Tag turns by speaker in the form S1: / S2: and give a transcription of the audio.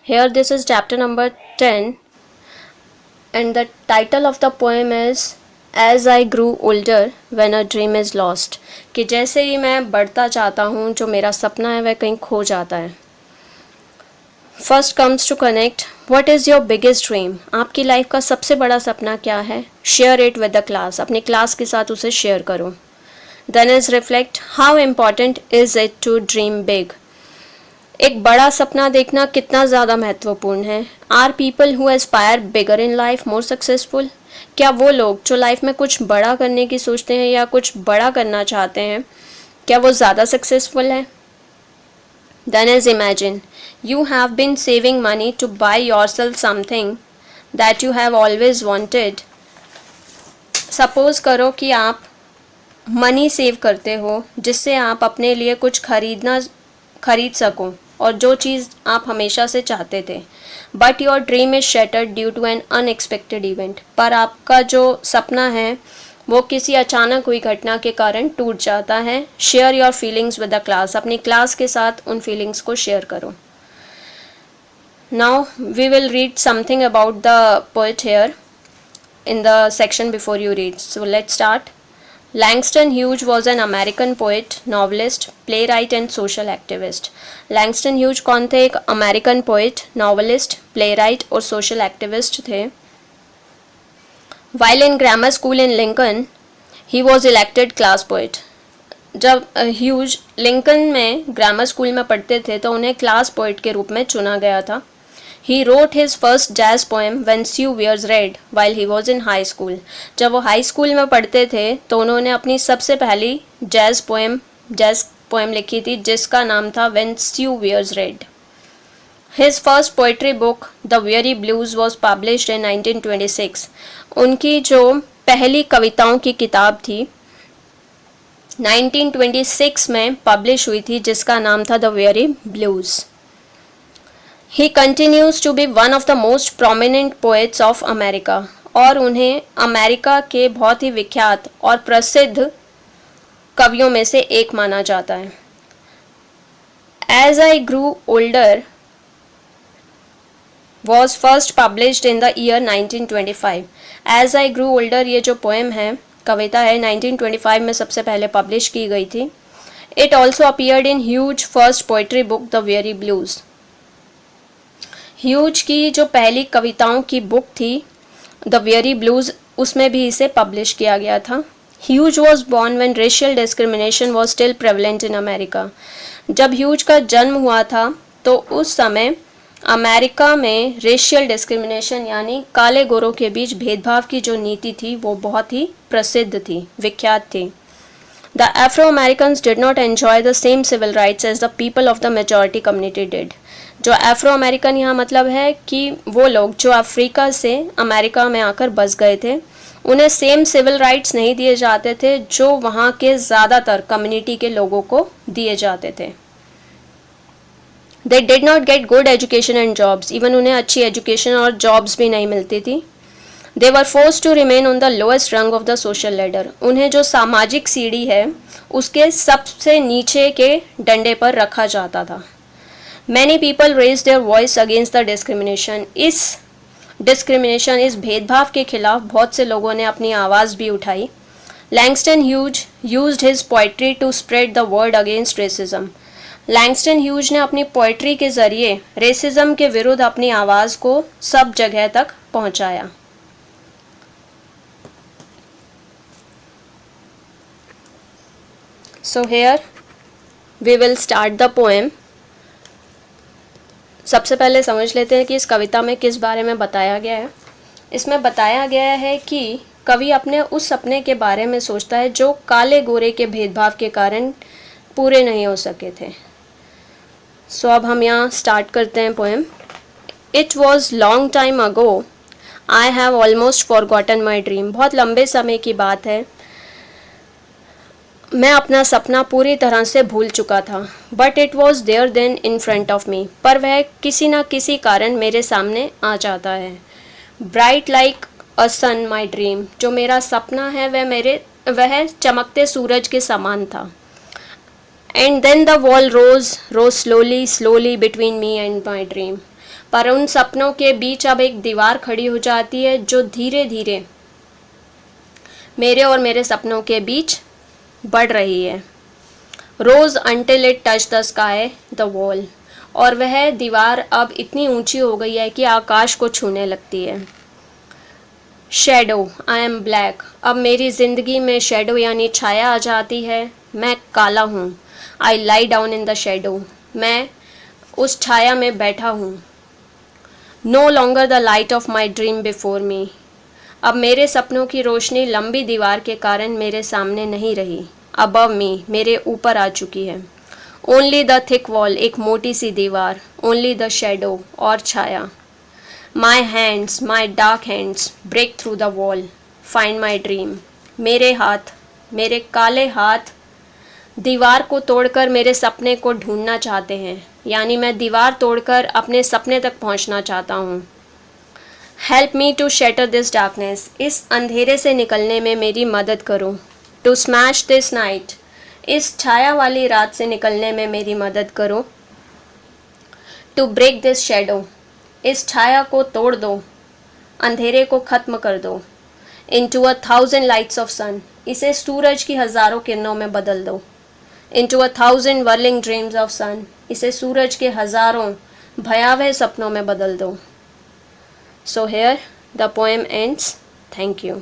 S1: Here, this is chapter number 10, and the title of the poem is As I Grew Older When a Dream is Lost. कि जैसे ही मैं बढ़ता जाता हूँ जो मेरा सपना है वह कहीं खो जाता है. First comes to connect, what is your biggest dream. आपकी लाइफ का सबसे बड़ा सपना क्या है? Share it with the class. अपनी क्लास के साथ उसे शेयर करो. Then is reflect, how important is it to dream big. एक बड़ा सपना देखना कितना ज़्यादा महत्वपूर्ण है. Are people who aspire bigger in life more successful. क्या वो लोग जो लाइफ में कुछ बड़ा करने की सोचते हैं या कुछ बड़ा करना चाहते हैं, क्या वो ज़्यादा सक्सेसफुल है? Then is imagine, you have been saving money to buy yourself something that you have always wanted. Suppose करो कि आप मनी सेव करते हो जिससे आप अपने लिए कुछ खरीद सको और जो चीज़ आप हमेशा से चाहते थे. But your dream is shattered due to an unexpected event. पर आपका जो सपना है वो किसी अचानक हुई घटना के कारण टूट जाता है. Share your feelings with the class. अपनी क्लास के साथ उन फीलिंग्स को शेयर करो. Now we will read something about the poet here in the section before you read. So let's start. Langston Hughes was an American poet, novelist, playwright and social activist. Langston Hughes कौन थे? एक American poet, novelist, playwright और social activist थे. While in grammar school in Lincoln, he was elected class poet. जब huge Lincoln में grammar school में पढ़ते थे तो उन्हें क्लास पोइट के रूप में चुना गया था. He wrote his first jazz poem when Sue was read while he was in high school. जब वो हाई स्कूल में पढ़ते थे तो उन्होंने अपनी सबसे पहली जैज़ पोएम लिखी थी जिसका नाम था When Sue was read. His first poetry book, The Weary Blues, was published in 1926. उनकी जो पहली कविताओं की किताब थी 1926 में पब्लिश हुई थी जिसका नाम था The Weary Blues. He continues to be one of the most prominent poets of America. और उन्हें अमेरिका के बहुत ही विख्यात और प्रसिद्ध कवियों में से एक माना जाता है. As I Grew Older was first published in the year 1925. As I Grew Older ये जो पोएम है, कविता है, 1925 में सबसे पहले पब्लिश की गई थी. It also appeared in Hughes' first poetry book, The Weary Blues. Huge की जो पहली कविताओं की बुक थी द वेरी ब्लूज, उसमें भी इसे पब्लिश किया गया था. Huge was born when racial discrimination was still prevalent in America. जब ह्यूज का जन्म हुआ था तो उस समय अमेरिका में रेशियल डिस्क्रिमिनेशन यानी काले गोरों के बीच भेदभाव की जो नीति थी वो बहुत ही प्रसिद्ध थी, विख्यात थी. The Afro Americans did not enjoy the same civil rights as the people of the majority community did. जो एफ्रो अमेरिकन यहाँ मतलब है कि वो लोग जो अफ्रीका से अमेरिका में आकर बस गए थे उन्हें सेम सिविल राइट्स नहीं दिए जाते थे जो वहाँ के ज़्यादातर कम्युनिटी के लोगों को दिए जाते थे. They did not get good education and jobs. Even उन्हें अच्छी एजुकेशन और जॉब्स भी नहीं मिलती थी. They were force to remain on the lowest rung of the social ladder. उन्हें जो सामाजिक सीढ़ी है उसके सबसे नीचे के डंडे पर रखा जाता था. Many people raised their voice against the discrimination. इस भेदभाव के खिलाफ बहुत से लोगों ने अपनी आवाज़ भी उठाई. Langston Hughes used his poetry to spread the word against racism. Langston Hughes ने अपनी पोइट्री के ज़रिए रेसिज्म के विरुद्ध अपनी आवाज़ को सब जगह तक पहुंचाया. So here we will start the poem. सबसे पहले समझ लेते हैं कि इस कविता में किस बारे में बताया गया है. इसमें बताया गया है कि कवि अपने उस सपने के बारे में सोचता है जो काले गोरे के भेदभाव के कारण पूरे नहीं हो सके थे. सो अब हम यहाँ स्टार्ट करते हैं poem. It was long time ago I have almost forgotten my dream. बहुत लंबे समय की बात है, मैं अपना सपना पूरी तरह से भूल चुका था. But it was there then in front of me. पर वह किसी न किसी कारण मेरे सामने आ जाता है. Bright like a sun my dream. जो मेरा सपना है वह चमकते सूरज के समान था. And then the wall rose slowly between me and my dream. पर उन सपनों के बीच अब एक दीवार खड़ी हो जाती है जो धीरे धीरे मेरे और मेरे सपनों के बीच बढ़ रही है। Rose until it touch the sky the wall, और वह दीवार अब इतनी ऊंची हो गई है कि आकाश को छूने लगती है। शैडो, आई एम ब्लैक, अब मेरी ज़िंदगी में शैडो यानी छाया आ जाती है। मैं काला हूँ। I lie down in the shadow, मैं उस छाया में बैठा हूँ। No longer the light of my dream before me, अब मेरे सपनों की रोशनी लंबी दीवार के कारण मेरे सामने नहीं रही, अबव मी, मेरे ऊपर आ चुकी है। ओनली द थिक वॉल, एक मोटी सी दीवार। ओनली द शैडो, और छाया। My hands, my dark hands break through the wall, find my dream, मेरे हाथ, मेरे काले हाथ दीवार को तोड़कर मेरे सपने को ढूंढना चाहते हैं, यानी मैं दीवार तोड़कर अपने सपने तक पहुंचना चाहता हूँ। Help me to shatter this darkness, इस अंधेरे से निकलने में मेरी मदद करो। टू स्मैश दिस नाइट, इस छाया वाली रात से निकलने में मेरी मदद करो। टू ब्रेक दिस शैडो, इस छाया को तोड़ दो, अंधेरे को ख़त्म कर दो। इनटू 1,000 लाइट्स ऑफ सन, इसे सूरज की हज़ारों किरणों में बदल दो। इनटू 1,000 whirling ड्रीम्स ऑफ सन, इसे सूरज के हज़ारों भयावह सपनों में बदल दो। So here the poem ends. Thank you.